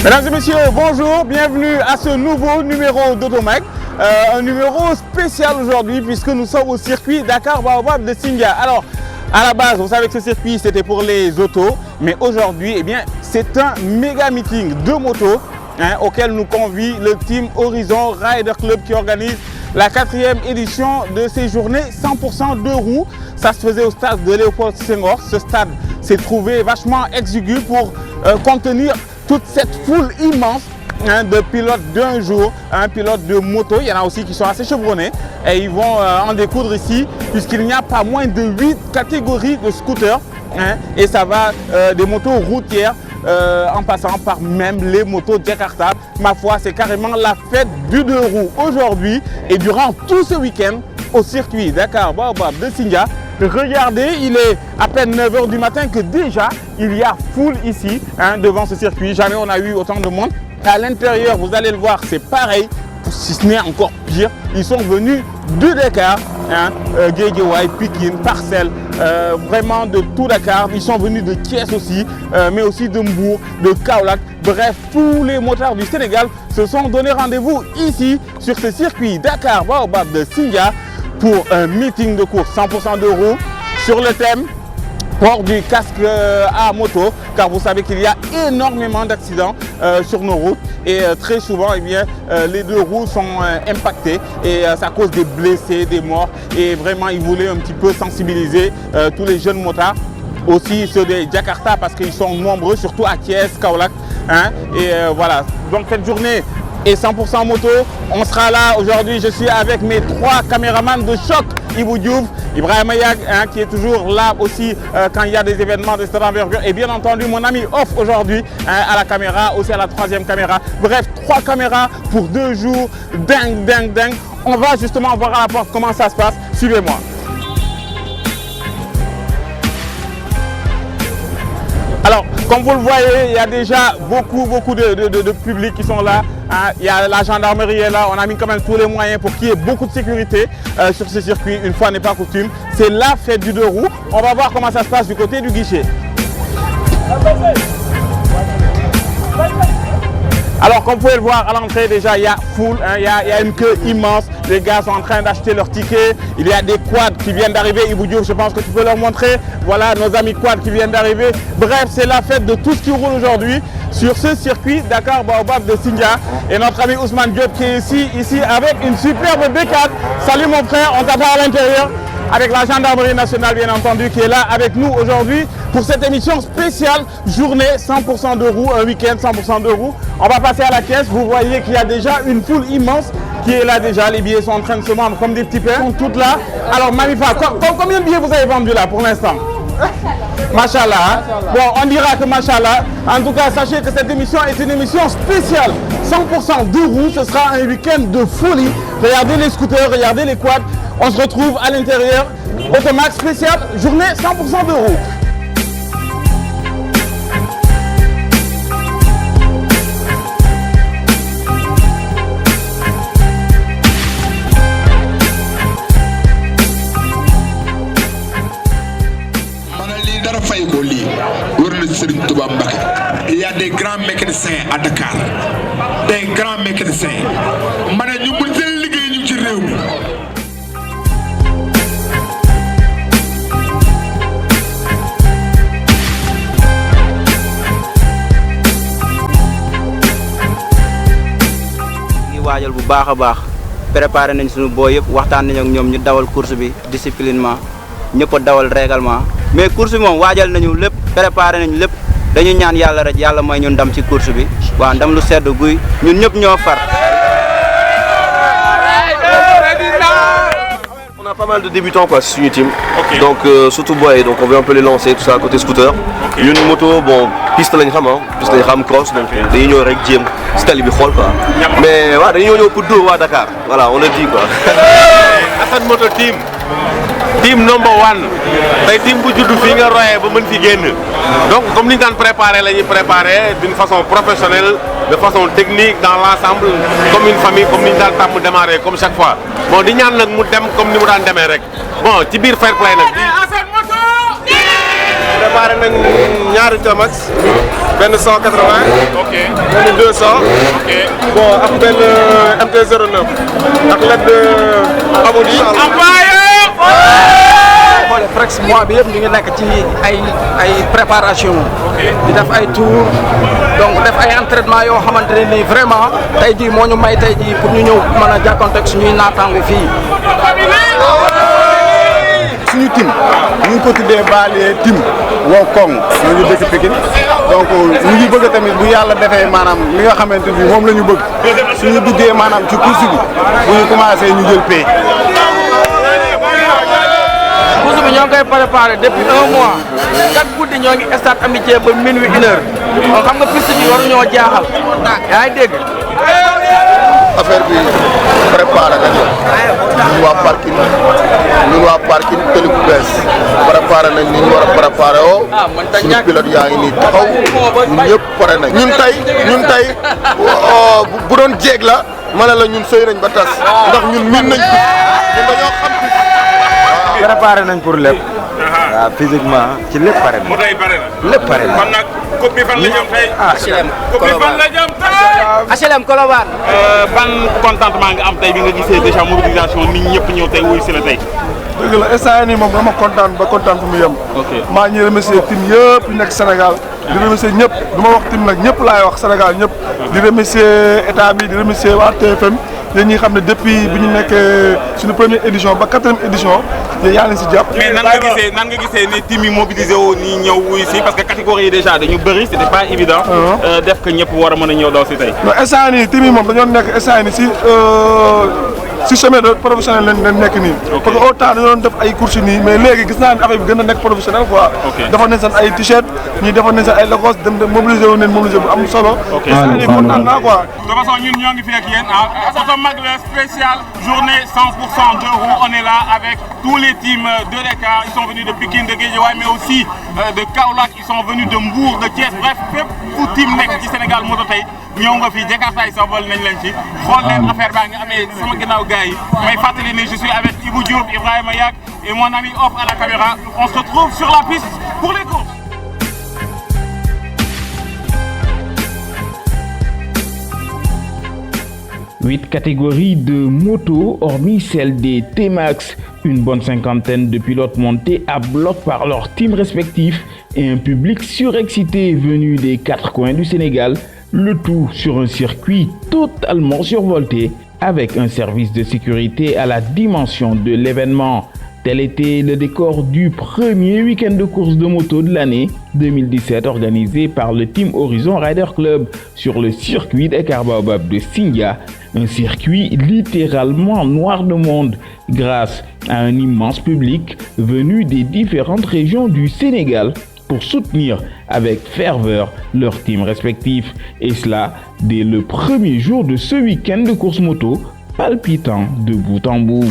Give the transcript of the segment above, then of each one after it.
Mesdames et messieurs, bonjour, bienvenue à ce nouveau numéro d'Automag. Un numéro spécial aujourd'hui puisque nous sommes au circuit Dakar Baobab de Sindia. Alors, à la base, vous savez que ce circuit c'était pour les autos, mais aujourd'hui, c'est un méga meeting de motos auquel nous convie le team Horizon Rider Club qui organise la 4e édition de ces journées 100% deux roues. Ça se faisait au stade de Léopold Senghor. Ce stade s'est trouvé vachement exigu pour contenir toute cette foule immense de pilotes d'un jour, pilotes de moto. Il y en a aussi qui sont assez chevronnés et ils vont en découdre ici puisqu'il n'y a pas moins de 8 catégories de scooters et ça va des motos routières en passant par même les motos Jakarta. Ma foi, c'est carrément la fête du deux roues aujourd'hui et durant tout ce week-end au circuit Dakar Baobab de Sindia. Regardez, il est à peine 9 h du matin que déjà il y a foule ici devant ce circuit. Jamais on a eu autant de monde. À l'intérieur, vous allez le voir, c'est pareil, si ce n'est encore pire. Ils sont venus de Dakar, Guédiawaye, Pikine, Parcelles, vraiment de tout Dakar. Ils sont venus de Thiès aussi, mais aussi de Mbour, de Kaolack. Bref, tous les motards du Sénégal se sont donné rendez-vous ici sur ce circuit Dakar Baobab de Sindia pour un meeting de course 100% de roues sur le thème port du casque à moto, car vous savez qu'il y a énormément d'accidents sur nos routes et très souvent les deux roues sont impactées et ça cause des blessés, des morts, et vraiment ils voulaient un petit peu sensibiliser tous les jeunes motards, aussi ceux des Jakarta parce qu'ils sont nombreux, surtout à Thiès, Kaolack, et voilà, donc cette journée est 100% moto. On sera là aujourd'hui, je suis avec mes 3 caméramans de choc. Ibou Diouf, Ibrahim Ayag qui est toujours là aussi quand il y a des événements de cette envergure, et bien entendu mon ami Off aujourd'hui à la caméra, aussi à la 3e caméra. Bref, 3 caméras pour 2 jours, dingue. On va justement voir à la porte comment ça se passe, suivez-moi. Alors, comme vous le voyez, il y a déjà beaucoup de public qui sont là. Il y a la gendarmerie est là. On a mis quand même tous les moyens pour qu'il y ait beaucoup de sécurité sur ce circuit. Une fois n'est pas coutume. C'est la fête du deux roues. On va voir comment ça se passe du côté du guichet. Alors, comme vous pouvez le voir à l'entrée, déjà, il y a foule, il y a une queue immense. Les gars sont en train d'acheter leurs tickets. Il y a des quads qui viennent d'arriver. Ibou Diouf, je pense que tu peux leur montrer. Voilà nos amis quads qui viennent d'arriver. Bref, c'est la fête de tout ce qui roule aujourd'hui sur ce circuit Dakar Baobab de Sindia. Et notre ami Ousmane Diop qui est ici avec une superbe B4. Salut mon frère, on t'attend à l'intérieur. Avec la gendarmerie nationale bien entendu qui est là avec nous aujourd'hui pour cette émission spéciale journée 100% de roues, un week-end 100% de roues. On va passer à la caisse, vous voyez qu'il y a déjà une foule immense qui est là déjà, les billets sont en train de se vendre comme des petits pains, sont toutes là. Alors Mamifa, combien de billets vous avez vendu là pour l'instant? Machallah. Bon, on dira que machallah. En tout cas, sachez que cette émission est une émission spéciale 100% de roues, ce sera un week-end de folie. Regardez les scooters, regardez les quads. On se retrouve à l'intérieur. Automag spécial, journée 100% de roues. Il y a des grands mécaniciens à Dakar, des grands mécaniciens. waajal bu baax a baax préparé nañ suñu boo yëpp waxtaan nañ ak ñoom ñu dawal course bi disciplinement ñëpp a dawal règlement mais course bi moom waajal nañu lépp préparé nañ lépp dañu ñaan yàlla rek yàlla may ñu ndam ci course bi waaw ndam lu sedd guy ñun ñëpp ñoo far. On a pas mal de débutants quoi sur une team, donc surtout boy, donc on veut un peu les lancer tout ça côté scooter. Une moto bon piste lañ xam cross donc dañuy ñëw rek jéem style bi xool quoi. Mais waaw dañuy ñëw pour dóor waa Dakar voilà on le dit quoi. Assane Moto team number 1 tey team bu judd fii nga royee ba mën fi génn donc comme ni ñu daan préparé la ñuy préparé d'une façon professionnelle de façon technique dans l'ensemble comme une famille comme ni ñu daan tàmm démarrer comme chaque fois bon di ñaan nag mu dem comme ni mu daan demee rek bon ci biir fair play nag. préparé nañ ñaari Tmax benn 180. ok benn 200. ok bon ak benn MT-09 ak LED Amoudi. xoolee presque mois bi yëpp ñu ngi nekk ci ay préparation di def ay tour donc def ay entraînement yoo xamante ne nii vraiment tey jii moo ñu may tey jii pour ñu ñëw mën a jàkkoonteeg suñuy naataango fii. suñu team ñu ngi ko tuddee Baale team wow koŋ ñoo ñu dëkk Pikine donc ñu ngi bëgg tamit bu yàlla defee maanaam li nga xamante ni moom la ñu bëgg suñu duggee maanaam ci course bi bu ñu commencé ñu jël paie. course bi ñoo ngi koy préparé depuis 1 mois chaque guddi ñoo ngi stade amitié ba minuit 1 heure kon xam nga piste bi waru ñoo jaaxal yaa ngi dégg. affaire bi préparé nañ ñun waa parking tëli bu bees préparé nañ ni ñu war a préparé woo suñu pilote yaa ngi nii taxaw ñun ñëpp pare nañ ñun tey bu doon jéeg la ma ne la ñun sëy nañ ba tas ndax ñun miin nañ ko ñun dañoo xam préparé nañ pour lépp. waaw physiquement ci lépp pare na. mu tey pare na. lépp pare na. kon nag coupe bi fan la jëm tey. HLM coupe bi fan la jëm tey. HLM Colobane. ban contentement nga am tey bi nga gisee déjà mobilisation nit ñëpp ñëw tey wuy si la tey. dëgg la instant yii nii moom dama kontaan ba kontaan fu mu yem. maa ngi remercier team yëpp yu nekk Sénégal. di remercier ñëpp du ma wax team nag ñëpp laay wax Sénégal ñëpp. di remercier état bi di remercier waa TFM yéen ñi xam ne depuis bi ñu nekk suñu première édition ba 4e édition yaa ngi si jàpp. mais nan nga gisee ne team yi mobilisé woo nii ñëw wuy si parce que catégorie yi déjà dañu bëri c'était pas évident. def que ñëpp war a mën a ñëw daw si tey. non instant yii team yi moom dañoo nekk instant yii si chemin de professionnel lañ nekk nii. parce que au temps dañoo doon def ay courses nii mais léegi gis naa ne affaire bi gën a nekk professionnel quoi. defoon nañ seen ay t-shirt ñii defoon nañ seen ay Lacoste dem mobilisé wu nañ mobilisé bu am solo. ok kontaan naa quoi. de toute façon ñun ñoo ngi fi ak yéen Auto Mag la spécial journée 100% de roue on est là avec tous les teams de Dakar ils sont venus de Pikine de Guédiawaye mais aussi de Kaolack ils sont venus de Mbour de Thiès bref fépp fu team nekk ci Sénégal moto tey ñëw nga fi Jakarta yi sax nañ leen ci xool leen affaire baa nga amee sama ginnaaw gars yi may fàttali ne je suis avec Ibou Diop Ibrahima Yak et mon ami Off à la caméra on se retrouve sur la piste pour les courses. Huit catégories de motos, hormis celle des T-Max, une bonne cinquantaine de pilotes montés à bloc par leurs teams respectifs et un public surexcité venu des 4 coins du Sénégal, le tout sur un circuit totalement survolté avec un service de sécurité à la dimension de l'événement. Tel était le décor du premier week-end de course de moto de l'année 2017 organisé par le Team Horizon Rider Club sur le circuit Dakar Baobab de Sindia, un circuit littéralement noir de monde grâce à un immense public venu des différentes régions du Sénégal pour soutenir avec ferveur leurs teams respectifs. Et cela dès le premier jour de ce week-end de course moto palpitant de bout en bout.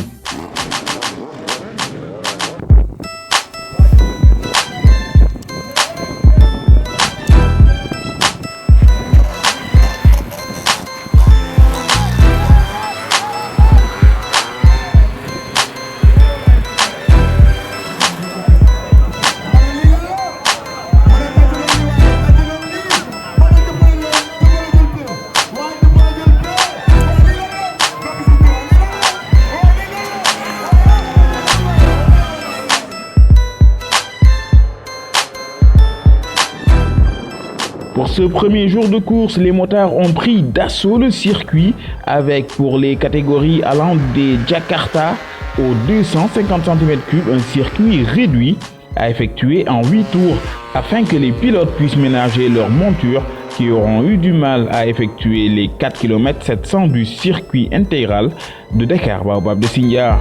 Pour ce premier jour de course, les motards ont pris d'assaut le circuit avec pour les catégories allant des Jakarta aux 250 cm3 un circuit réduit à effectuer en 8 tours afin que les pilotes puissent ménager leur monture qui auront eu du mal à effectuer les 4 km 700 du circuit intégral de Dakar Baobab de Sindia.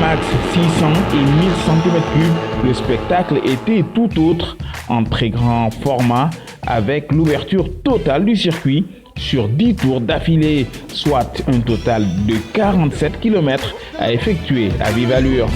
T-Max 600 et 1000 cm3, le spectacle était tout autre en très grand format avec l'ouverture totale du circuit sur 10 tours d'affilée, soit un total de 47 km à effectuer à vive allure.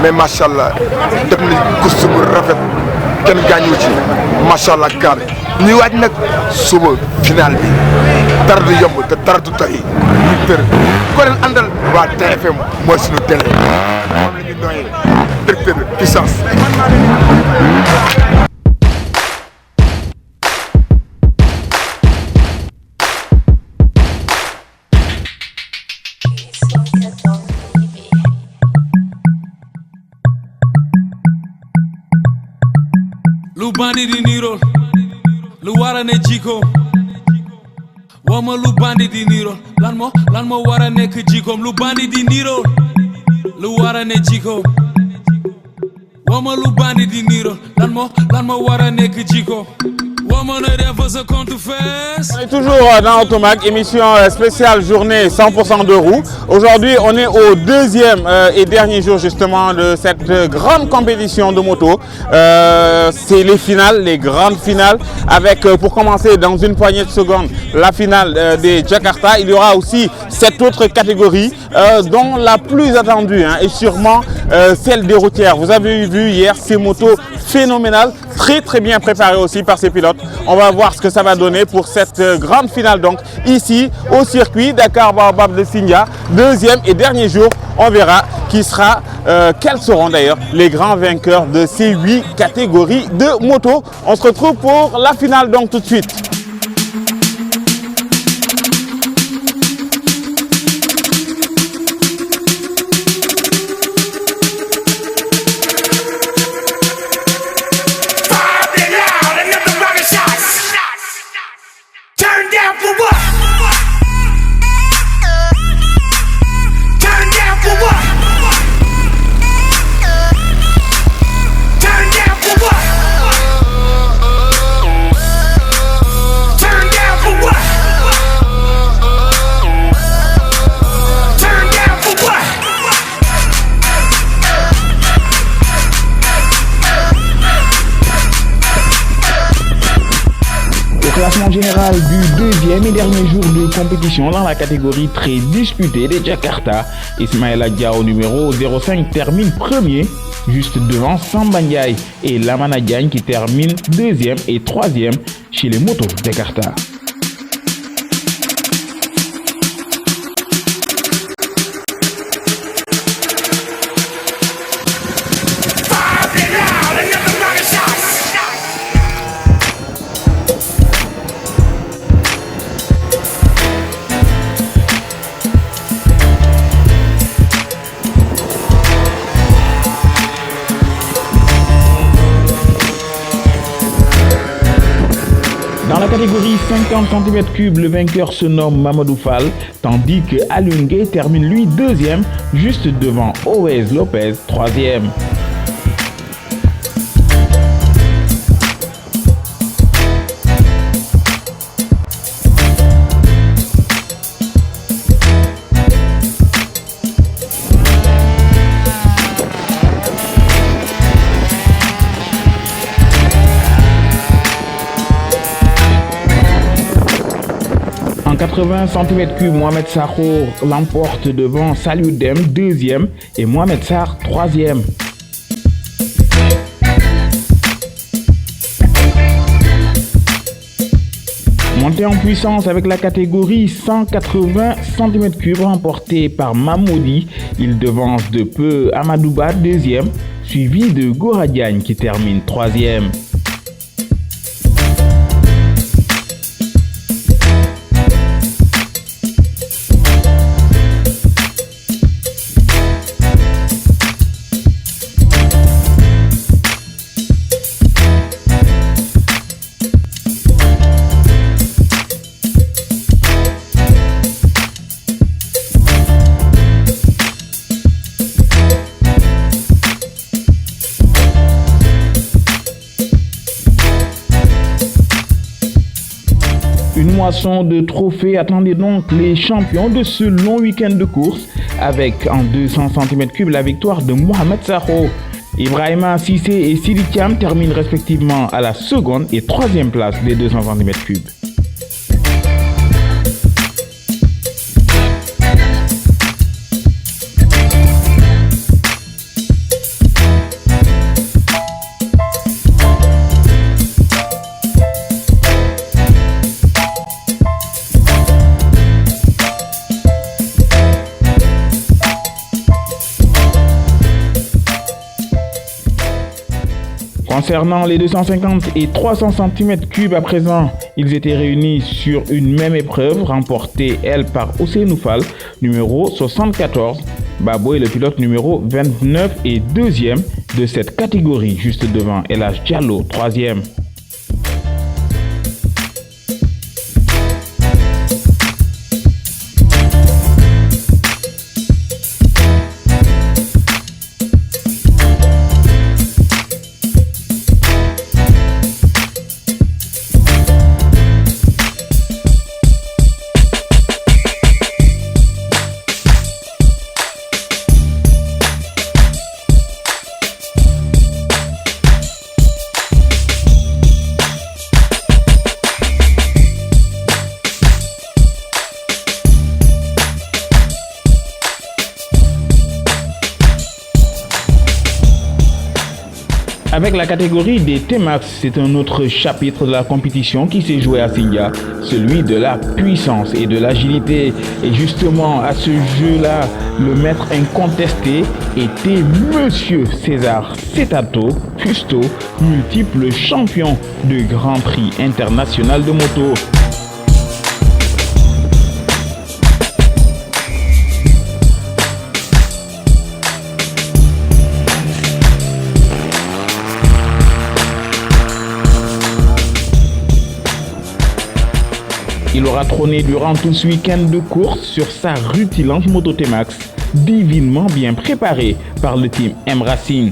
mais machallah def nañ course bu rafet kenn gaañu ci machallah kaar ñuy waaj nag suba final bi dara du yomb te dara du tay directeur ko leen àndal waa TFM mooy suñu télé moom la ñu nooyee directeur puissance. Lu bandi di nirol lu wara ne jiko wama lu bandi di nirol lan mo wara nek jikom lu bandi di nirol lu wara ne jiko wama lu bandi di nirol lan mo wara nek jiko. On est toujours dans Automac, émission spéciale journée 100% de roues. Aujourd'hui, on est au deuxième et dernier jour justement de cette grande compétition de moto. C'est les finales, les grandes finales, avec pour commencer dans une poignée de secondes la finale des Jakarta. Il y aura aussi 7 autres catégories dont la plus attendue est sûrement celle des routières. Vous avez vu hier ces motos phénoménales, très bien préparées aussi par ces pilotes. On va voir ce que ça va donner pour cette grande finale donc ici au circuit Dakar Baobab de Sindia. Deuxième et dernier jour, on verra quels seront d'ailleurs les grands vainqueurs de ces 8 catégories de motos. On se retrouve pour la finale donc tout de suite. classement général du deuxième et dernier jour de compétition dans la catégorie très disputée des Jakarta, Ismaïla Diao numéro 05 termine premier, juste devant Samba Ndiaye et Lamana Diagne qui termine deuxième et troisième chez les motos Jakarta. Dans la catégorie 50 cm3, le vainqueur se nomme Mamadou Fall, tandis que Alioune Gueye termine lui deuxième, juste devant Owez Lopez, troisième. En 80 cm3, Mohamed Sakho l'emporte devant Saliou Dem, deuxième, et Mohamed Sarr, troisième. Montée en puissance avec la catégorie 180 cm3 remportée par Mamoudi. Il devance de peu Amadouba, deuxième, suivi de Gora Diagne qui termine troisième. Une moisson de trophées attendait donc les champions de ce long week-end de course avec en 200 cm3 la victoire de Mohamed Sakho. Ibrahima Sissé et Sidi Thiam terminent respectivement à la seconde et troisième place des 200 cm3. Concernant les 250 et 300 cm3 à présent, ils étaient réunis sur une même épreuve, remportée elle par Ousseynou Fall, numéro 74. Babo est le pilote numéro 29 et deuxième de cette catégorie, juste devant El Hadj Diallo, troisième. Avec la catégorie des T-Max, c'est un autre chapitre de la compétition qui s'est joué à Sindia, celui de la puissance et de l'agilité. Et justement, à ce jeu-là, le maître incontesté était Monsieur César Setato Fusto, multiple champion de Grand Prix international de moto. Il aura trôné durant tout ce week-end de course sur sa rutilante moto T-Max, divinement bien préparée par le team M Racing.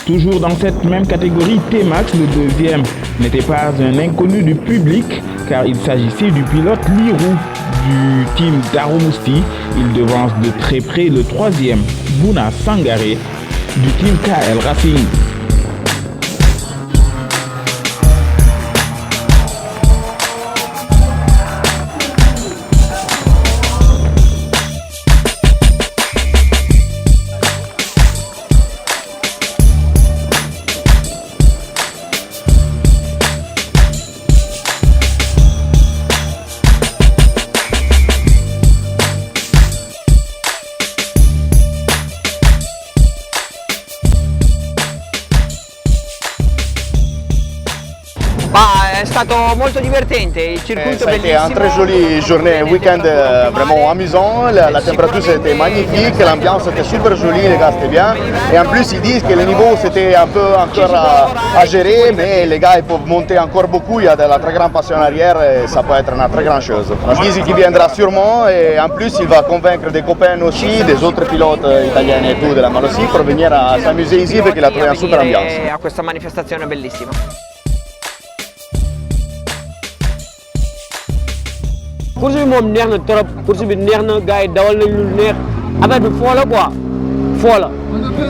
Toujours dans cette même catégorie T-Max, le deuxième n'était pas un inconnu du public car il s'agissait du pilote Lirou du team Darou Mousti. Il devance de très près le troisième Bouna Sangaré du team KL Racing. stato molto divertente, il circuito Ça a été bellissimo. une très jolie journée, un week-end vraiment amusant. La température c'était magnifique, l'ambiance était super jolie, les gars c'était bien. Et en plus ils disent que le niveau c'était un peu encore à gérer, mais les gars ils peuvent monter encore beaucoup. Il y a de la très grande passion en arrière et ça peut être une très grande chose. Ils disent qu'il viendra sûrement et en plus il va convaincre des copains aussi, des autres pilotes italiens et tout de la Malaisie pour venir à s'amuser ici perché il a trouvé une super ambiance. A questa manifestazione bellissima. course bi moom neex na trop course bi neex na gars yi dawal nañ lu neex affaire bi foo la quoi foo la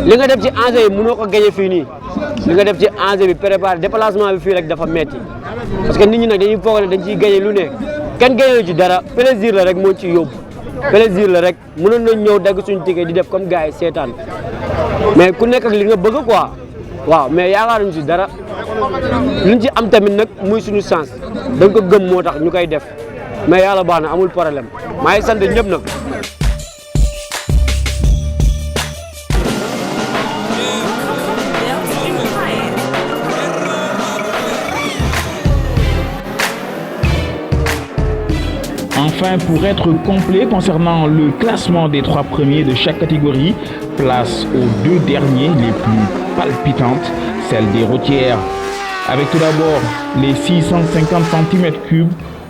li nga def ci enjeu yi mënoo ko gagné fii nii li nga def ci enjeu bi préparé déplacement bi fii rek dafa metti parce que nit ñi nag dañuy foog ne dañ ciy gagné lu ne kenn gagné ci dara plaisir la rek moo ci yóbbu plaisir la rek mënoon nañ ñëw dagg suñu ticket di def comme gars yi seetaan mais ku nekk ak li nga bëgg quoi waaw mais yaakaaruñu ci dara luñ ci am tamit nag muy suñu chance dañ ko gëm moo tax ñu koy def mais yàlla baax na amul problème maa ngi sant ñëpp nag. Enfin, pour être complet concernant le classement des 3 premiers de chaque catégorie, place aux 2 derniers les plus palpitantes, celle des routières. Avec tout d'abord les 650 cm3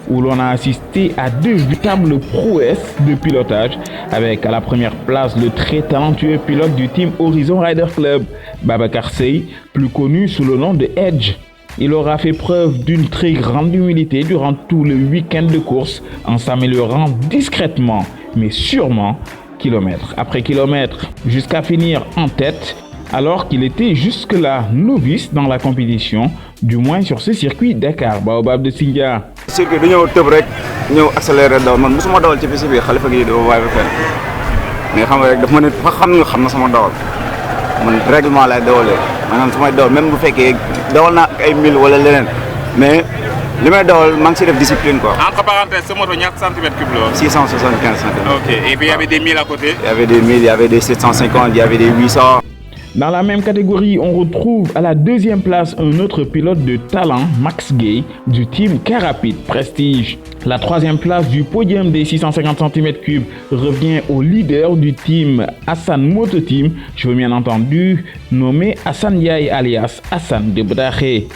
où l'on a assisté à 2 véritables prouesses de pilotage avec à la première place le très talentueux pilote du team Horizon Rider Club, Babacar Seye, plus connu sous le nom de Edge. Il aura fait preuve d'une très grande humilité durant tout le week-end de course en s'améliorant discrètement mais sûrement kilomètre après kilomètre jusqu'à finir en tête alors qu'il était jusque-là novice dans la compétition, du moins sur ce circuit Dakar Baobab de Sindia. circuit du ñëw tëb rek ñëw accéléré daw man mosuma dawal ci piste bi Khalifa Gueye dafa waay ba fenn mais xam nga rek dafa ma ne fa xam na sama dawal man règlement lay dawalee maanaam su may dawal même bu fekkee dawal naa ay 1000 wala leneen mais li may dawal maa ngi si def discipline quoi. Entre parenthèses, ce moto ñaata centimètres cubes la woon? 675 centimètres. Ok, et puis il y avait des 1000 à côté? Il y avait des 1000, il y avait des 750, il y avait des 800. Dans la même catégorie, on retrouve à la 2e place un autre pilote de talent, Max Gay, du team Carapid Prestige. La 3e place du podium des 650 cm3 revient au leader du team Hassan Moto Team, je veux bien entendu nommé Hassan Ndiaye alias Hassan de Boudakhé.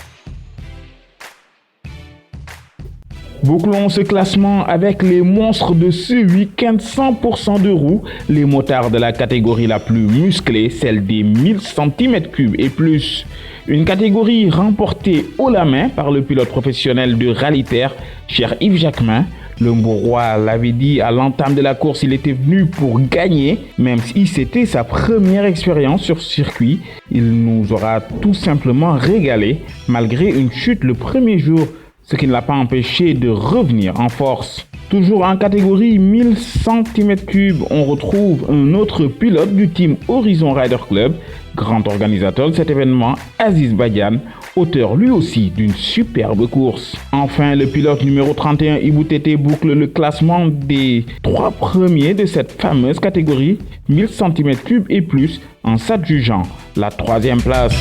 Bouclons ce classement avec les monstres de ce week-end 100% de roues, les motards de la catégorie la plus musclée, celle des 1000 cm3 et plus. Une catégorie remportée haut la main par le pilote professionnel de rallye-terre, cher Yves Jacquemin. Le Mourois l'avait dit à l'entame de la course, il était venu pour gagner, même si c'était sa première expérience sur circuit. Il nous aura tout simplement régalé, malgré une chute le premier jour, ce qui ne l'a pas empêché de revenir en force. Toujours en catégorie 1000 cm3, on retrouve un autre pilote du team Horizon Rider Club, grand organisateur de cet événement, Aziz Badian, auteur lui aussi d'une superbe course. Enfin, le pilote numéro 31, Ibou Tété, boucle le classement des 3 premiers de cette fameuse catégorie 1000 cm3 et plus en s'adjugeant la 3e place.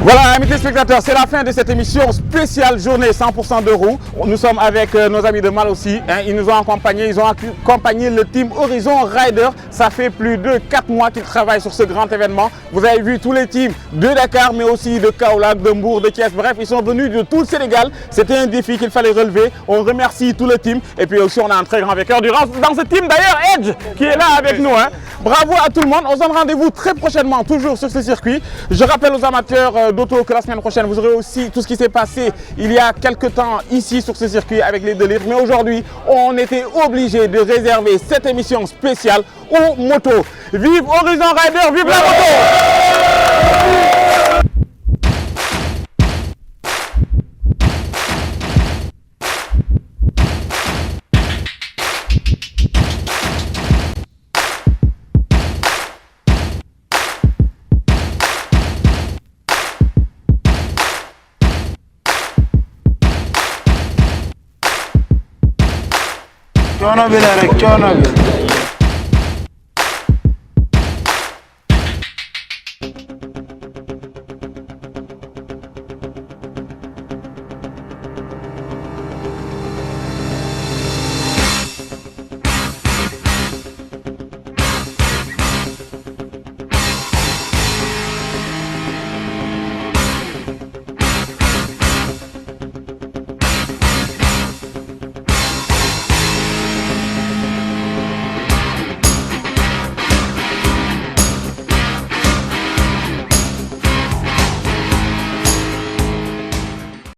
Voilà, amis téléspectateurs, c'est la fin de cette émission spéciale journée 100% de roues. Nous sommes avec nos amis de Mal aussi. Ils nous ont accompagnés, ils ont accompagné le team Horizon Rider. Ça fait plus de 4 mois qu'ils travaillent sur ce grand événement. Vous avez vu tous les teams de Dakar, mais aussi de Kaolack, de Mbour, de Thiès. Bref, ils sont venus de tout le Sénégal. C'était un défi qu'il fallait relever. On remercie tout le team. Et puis aussi, on a un très grand vainqueur dans ce team d'ailleurs, Edge, qui est là avec nous. Bravo à tout le monde. On se donne rendez-vous très prochainement, toujours sur ce circuit. Je rappelle aux amateurs d'auto que la semaine prochaine, vous aurez aussi tout ce qui s'est passé il y a quelques temps ici sur ce circuit avec les 2 litres. Mais aujourd'hui, on était obligé de réserver cette émission spéciale aux motos. Vive Horizon Rider, vive la moto! coono bi la rek coono bi